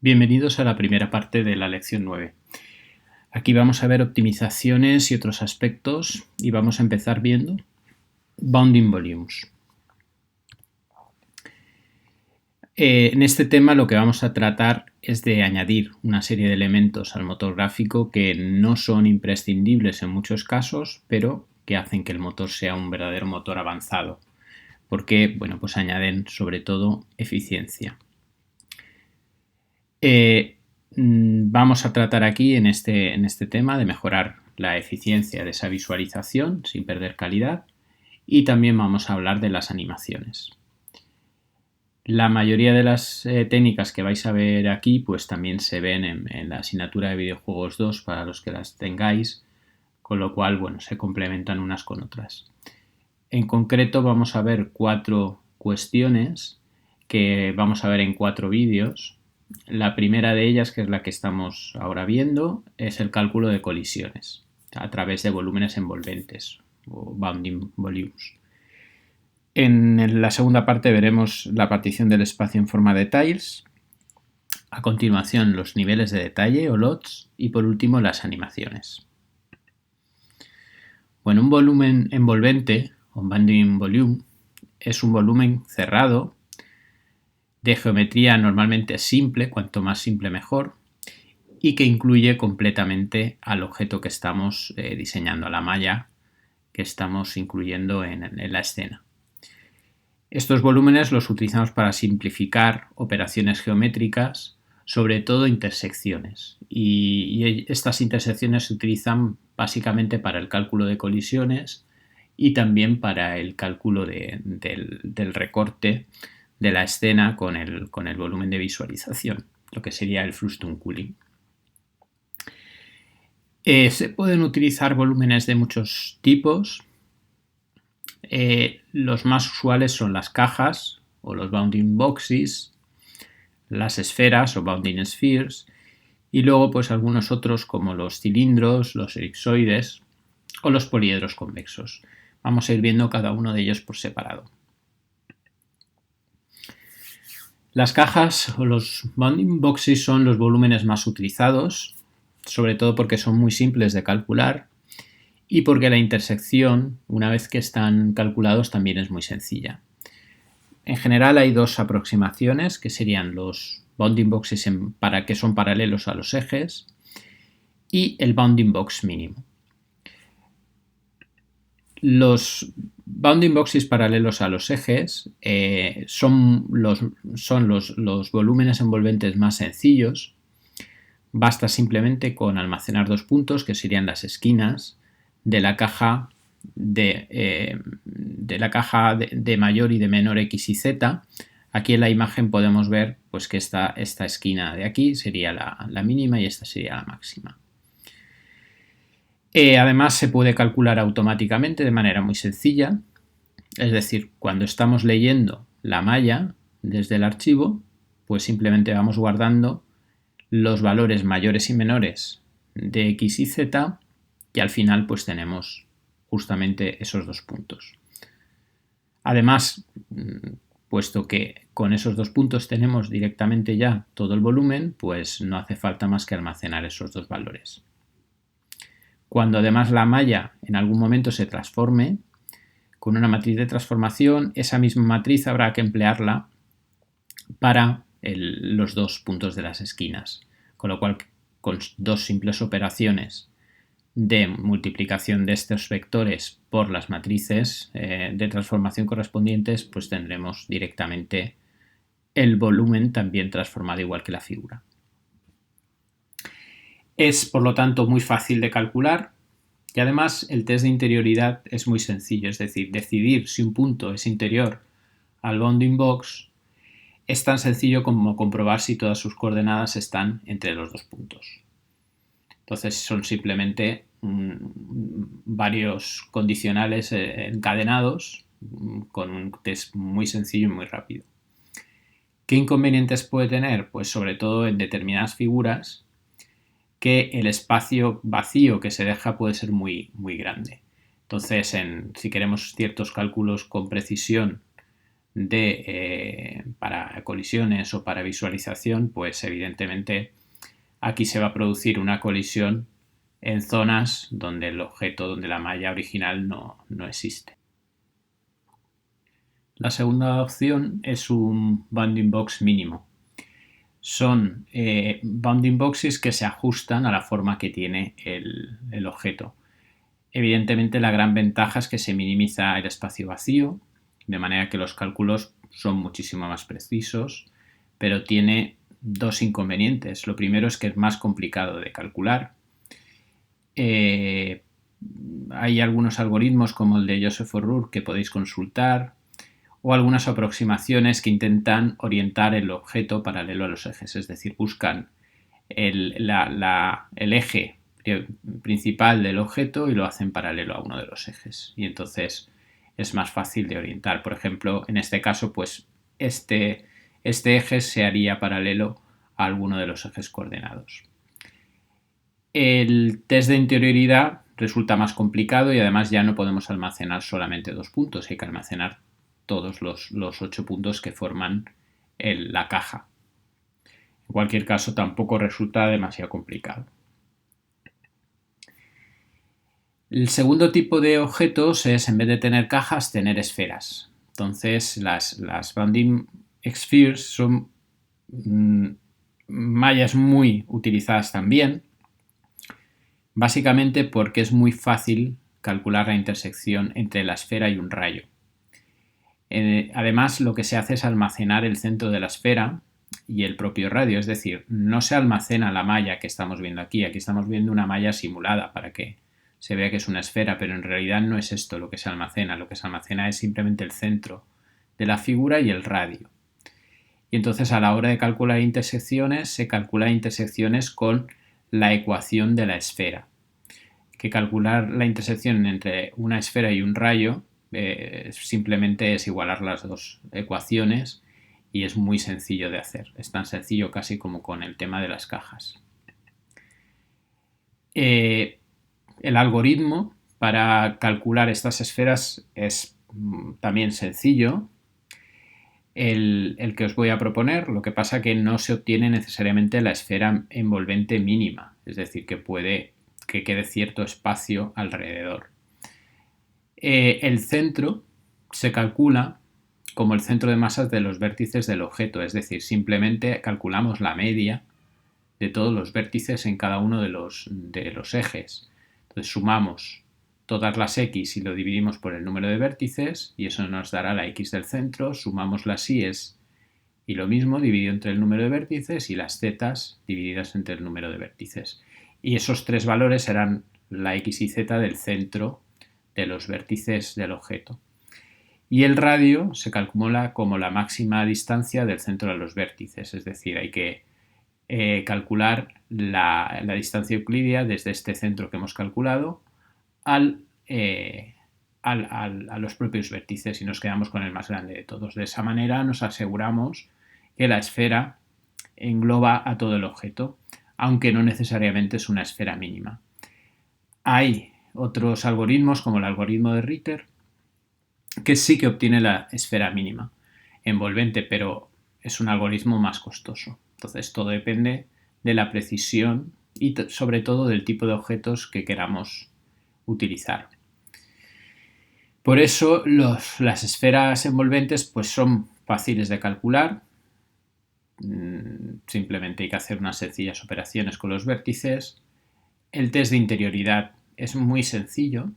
Bienvenidos a la primera parte de la lección 9. Aquí vamos a ver optimizaciones y otros aspectos y vamos a empezar viendo bounding volumes. En este tema lo que vamos a tratar es de añadir una serie de elementos al motor gráfico que no son imprescindibles en muchos casos, pero que hacen que el motor sea un verdadero motor avanzado, porque pues añaden sobre todo eficiencia. Vamos a tratar aquí en este tema de mejorar la eficiencia de esa visualización sin perder calidad, y también vamos a hablar de las animaciones. La mayoría de las técnicas que vais a ver aquí pues también se ven en la asignatura de videojuegos 2 para los que las tengáis, con lo cual se complementan unas con otras. En concreto vamos a ver 4 cuestiones que vamos a ver en 4 vídeos. La primera de ellas, que es la que estamos ahora viendo, es el cálculo de colisiones a través de volúmenes envolventes o bounding volumes. En la segunda parte veremos la partición del espacio en forma de tiles, a continuación los niveles de detalle o LOTs y por último las animaciones. Bueno, un volumen envolvente o bounding volume es un volumen cerrado de geometría normalmente simple, cuanto más simple mejor, y que incluye completamente al objeto que estamos diseñando, a la malla que estamos incluyendo en la escena. Estos volúmenes los utilizamos para simplificar operaciones geométricas, sobre todo intersecciones, y estas intersecciones se utilizan básicamente para el cálculo de colisiones y también para el cálculo del recorte de la escena con el volumen de visualización, lo que sería el Frustum-Cooling. Se pueden utilizar volúmenes de muchos tipos. Los más usuales son las cajas o los bounding boxes, las esferas o bounding spheres, y luego pues algunos otros como los cilindros, los elipsoides o los poliedros convexos. Vamos a ir viendo cada uno de ellos por separado. Las cajas o los bounding boxes son los volúmenes más utilizados, sobre todo porque son muy simples de calcular y porque la intersección, una vez que están calculados, también es muy sencilla. En general hay dos aproximaciones, que serían los bounding boxes que son paralelos a los ejes y el bounding box mínimo. Los bounding boxes paralelos a los ejes son los volúmenes envolventes más sencillos. Basta simplemente con almacenar 2 puntos, que serían las esquinas de la caja de mayor y de menor x y z. Aquí en la imagen podemos ver pues que esta esquina de aquí sería la mínima y esta sería la máxima. Además se puede calcular automáticamente de manera muy sencilla, es decir, cuando estamos leyendo la malla desde el archivo, pues simplemente vamos guardando los valores mayores y menores de x y z y al final pues tenemos justamente esos 2 puntos. Además, puesto que con esos 2 puntos tenemos directamente ya todo el volumen, pues no hace falta más que almacenar esos 2 valores. Cuando además la malla en algún momento se transforme con una matriz de transformación, esa misma matriz habrá que emplearla para los 2 puntos de las esquinas, con lo cual con 2 simples operaciones de multiplicación de estos vectores por las matrices de transformación correspondientes, pues tendremos directamente el volumen también transformado igual que la figura. Es por lo tanto muy fácil de calcular y además el test de interioridad es muy sencillo, es decir, decidir si un punto es interior al bounding box es tan sencillo como comprobar si todas sus coordenadas están entre los 2 puntos. Entonces son simplemente varios condicionales encadenados con un test muy sencillo y muy rápido. ¿Qué inconvenientes puede tener? Pues sobre todo en determinadas figuras que el espacio vacío que se deja puede ser muy, muy grande. Entonces, si queremos ciertos cálculos con precisión para colisiones o para visualización, pues evidentemente aquí se va a producir una colisión en zonas donde el objeto, donde la malla original no existe. La segunda opción es un bounding box mínimo. Son bounding boxes que se ajustan a la forma que tiene el objeto. Evidentemente la gran ventaja es que se minimiza el espacio vacío, de manera que los cálculos son muchísimo más precisos, pero tiene dos inconvenientes. Lo primero es que es más complicado de calcular. Hay algunos algoritmos como el de Joseph O'Rourke que podéis consultar, o algunas aproximaciones que intentan orientar el objeto paralelo a los ejes, es decir, buscan el eje principal del objeto y lo hacen paralelo a uno de los ejes, y entonces es más fácil de orientar. Por ejemplo, en este caso, pues este eje se haría paralelo a alguno de los ejes coordenados. El test de interioridad resulta más complicado y además ya no podemos almacenar solamente 2 puntos, hay que almacenar todos los 8 puntos que forman la caja. En cualquier caso, tampoco resulta demasiado complicado. El segundo tipo de objetos es, en vez de tener cajas, tener esferas. Entonces, las bounding spheres son mallas muy utilizadas también, básicamente porque es muy fácil calcular la intersección entre la esfera y un rayo. Además, lo que se hace es almacenar el centro de la esfera y el propio radio, es decir, no se almacena la malla que estamos viendo aquí. Aquí estamos viendo una malla simulada para que se vea que es una esfera, pero en realidad no es esto lo que se almacena. Lo que se almacena es simplemente el centro de la figura y el radio. Y entonces, a la hora de calcular intersecciones, se calcula intersecciones con la ecuación de la esfera. Que calcular la intersección entre una esfera y un rayo simplemente es igualar las dos ecuaciones y es muy sencillo de hacer. Es tan sencillo casi como con el tema de las cajas. El algoritmo para calcular estas esferas es también sencillo. El que os voy a proponer, lo que pasa que no se obtiene necesariamente la esfera envolvente mínima, es decir, que puede que quede cierto espacio alrededor. El centro se calcula como el centro de masas de los vértices del objeto, es decir, simplemente calculamos la media de todos los vértices en cada uno de los ejes. Entonces sumamos todas las x y lo dividimos por el número de vértices y eso nos dará la x del centro, sumamos las y's y lo mismo dividido entre el número de vértices y las z's divididas entre el número de vértices. Y esos tres valores serán la x y z del centro de los vértices del objeto. Y el radio se calcula como la máxima distancia del centro de los vértices, es decir, hay que calcular la distancia euclídea desde este centro que hemos calculado a los propios vértices y nos quedamos con el más grande de todos. De esa manera nos aseguramos que la esfera engloba a todo el objeto, aunque no necesariamente es una esfera mínima. Hay otros algoritmos, como el algoritmo de Ritter, que sí que obtiene la esfera mínima envolvente, pero es un algoritmo más costoso. Entonces todo depende de la precisión y sobre todo del tipo de objetos que queramos utilizar. Por eso las esferas envolventes pues son fáciles de calcular. Simplemente hay que hacer unas sencillas operaciones con los vértices. El test de interioridad es muy sencillo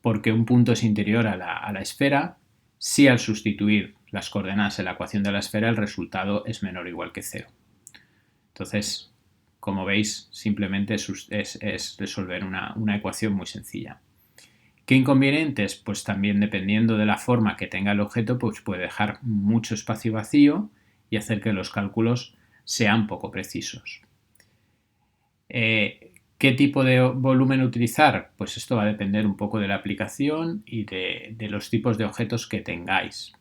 porque un punto es interior a la esfera si al sustituir las coordenadas en la ecuación de la esfera el resultado es menor o igual que 0. Entonces, como veis, simplemente es resolver una ecuación muy sencilla. ¿Qué inconvenientes? Pues también dependiendo de la forma que tenga el objeto, pues puede dejar mucho espacio vacío y hacer que los cálculos sean poco precisos. ¿Qué tipo de volumen utilizar? Pues esto va a depender un poco de la aplicación y de los tipos de objetos que tengáis.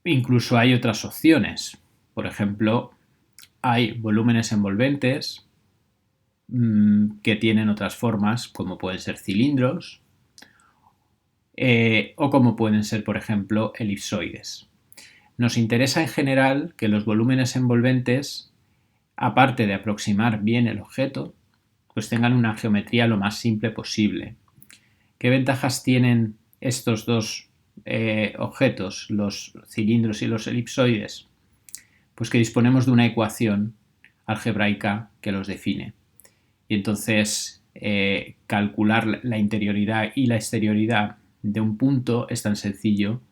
Incluso hay otras opciones. Por ejemplo, hay volúmenes envolventes que tienen otras formas, como pueden ser cilindros, o como pueden ser, por ejemplo, elipsoides. Nos interesa en general que los volúmenes envolventes, aparte de aproximar bien el objeto, pues tengan una geometría lo más simple posible. ¿Qué ventajas tienen estos dos objetos, los cilindros y los elipsoides? Pues que disponemos de una ecuación algebraica que los define. Y entonces calcular la interioridad y la exterioridad de un punto es tan sencillo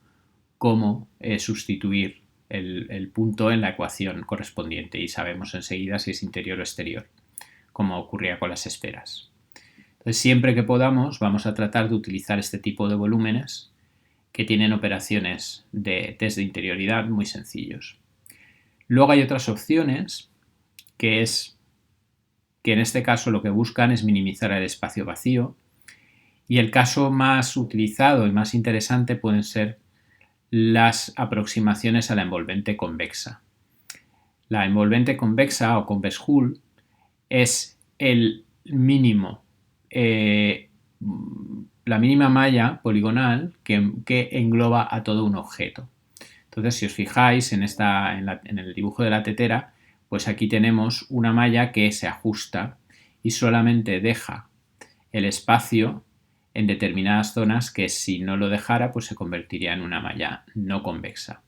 como sustituir el punto en la ecuación correspondiente y sabemos enseguida si es interior o exterior, como ocurría con las esferas. Entonces, siempre que podamos vamos a tratar de utilizar este tipo de volúmenes que tienen operaciones de test de interioridad muy sencillos. Luego hay otras opciones que en este caso lo que buscan es minimizar el espacio vacío, y el caso más utilizado y más interesante pueden ser las aproximaciones a la envolvente convexa. La envolvente convexa o convex hull es el mínimo, la mínima malla poligonal que engloba a todo un objeto. Entonces, si os fijáis en el dibujo de la tetera, pues aquí tenemos una malla que se ajusta y solamente deja el espacio en determinadas zonas que, si no lo dejara, pues se convertiría en una malla no convexa.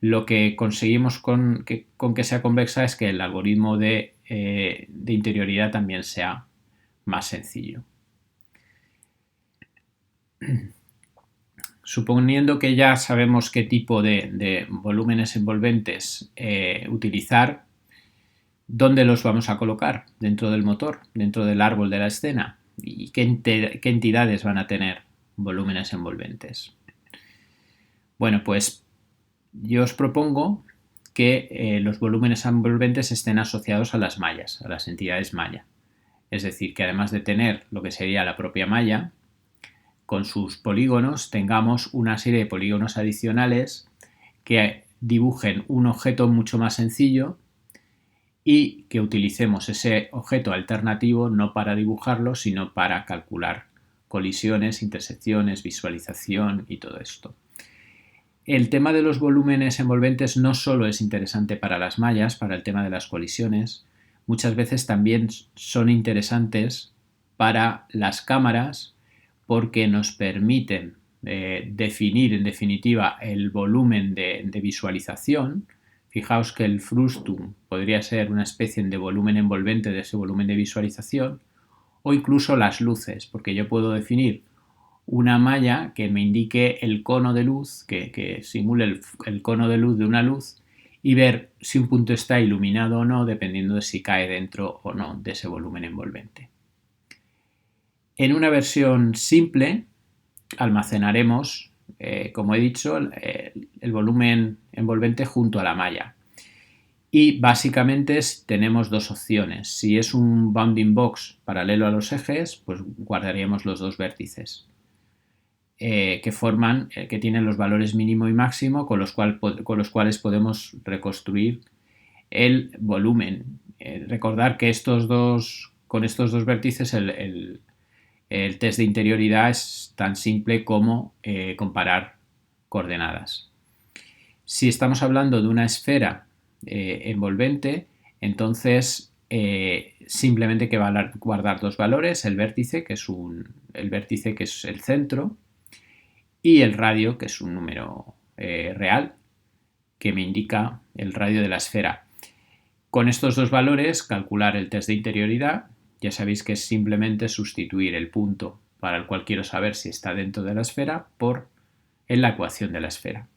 Lo que conseguimos con que sea convexa es que el algoritmo de interioridad también sea más sencillo. Suponiendo que ya sabemos qué tipo de volúmenes envolventes utilizar, ¿dónde los vamos a colocar? Dentro del motor, dentro del árbol de la escena. ¿Y qué entidades van a tener volúmenes envolventes? Bueno, pues yo os propongo que los volúmenes envolventes estén asociados a las mallas, a las entidades malla. Es decir, que además de tener lo que sería la propia malla, con sus polígonos tengamos una serie de polígonos adicionales que dibujen un objeto mucho más sencillo y que utilicemos ese objeto alternativo no para dibujarlo, sino para calcular colisiones, intersecciones, visualización y todo esto. El tema de los volúmenes envolventes no solo es interesante para las mallas, para el tema de las colisiones, muchas veces también son interesantes para las cámaras porque nos permiten definir en definitiva el volumen de visualización. Fijaos que el frustum podría ser una especie de volumen envolvente de ese volumen de visualización, o incluso las luces, porque yo puedo definir una malla que me indique el cono de luz, que simule el cono de luz de una luz, y ver si un punto está iluminado o no, dependiendo de si cae dentro o no de ese volumen envolvente. En una versión simple almacenaremos, como he dicho, el volumen envolvente junto a la malla. Y básicamente tenemos dos opciones. Si es un bounding box paralelo a los ejes, pues guardaríamos los dos vértices que tienen los valores mínimo y máximo con los cuales podemos reconstruir el volumen. Recordar que con estos dos vértices el test de interioridad es tan simple como comparar coordenadas. Si estamos hablando de una esfera envolvente, entonces simplemente hay que guardar dos valores, el vértice que es el centro, y el radio, que es un número real que me indica el radio de la esfera. Con estos dos valores calcular el test de interioridad. Ya sabéis que es simplemente sustituir el punto para el cual quiero saber si está dentro de la esfera en la ecuación de la esfera.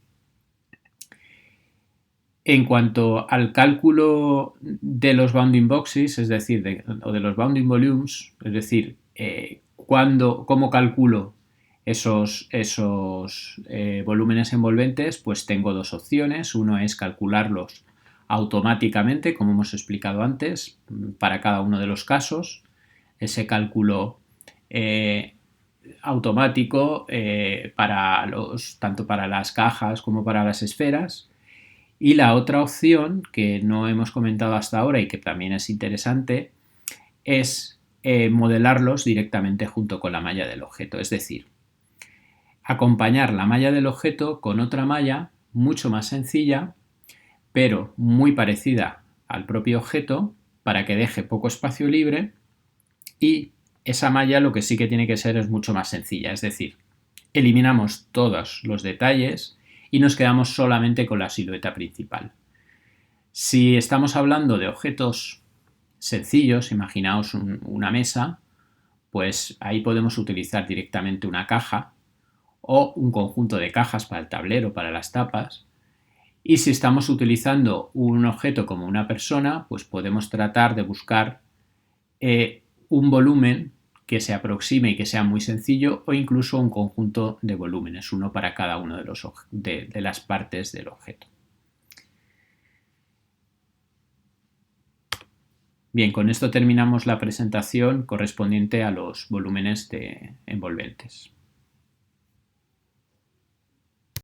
En cuanto al cálculo de los bounding boxes, es decir, o de los bounding volumes, es decir, cómo calculo esos volúmenes envolventes, pues tengo dos opciones. Uno es calcularlos automáticamente, como hemos explicado antes, para cada uno de los casos. Ese cálculo automático tanto para las cajas como para las esferas. Y la otra opción, que no hemos comentado hasta ahora y que también es interesante, es modelarlos directamente junto con la malla del objeto. Es decir, acompañar la malla del objeto con otra malla mucho más sencilla, pero muy parecida al propio objeto para que deje poco espacio libre, y esa malla lo que sí que tiene que ser es mucho más sencilla, es decir, eliminamos todos los detalles y nos quedamos solamente con la silueta principal. Si estamos hablando de objetos sencillos, imaginaos una mesa, pues ahí podemos utilizar directamente una caja o un conjunto de cajas para el tablero, para las tapas. Y si estamos utilizando un objeto como una persona, pues podemos tratar de buscar un volumen que se aproxime y que sea muy sencillo, o incluso un conjunto de volúmenes, uno para cada uno de las partes del objeto. Bien, con esto terminamos la presentación correspondiente a los volúmenes envolventes.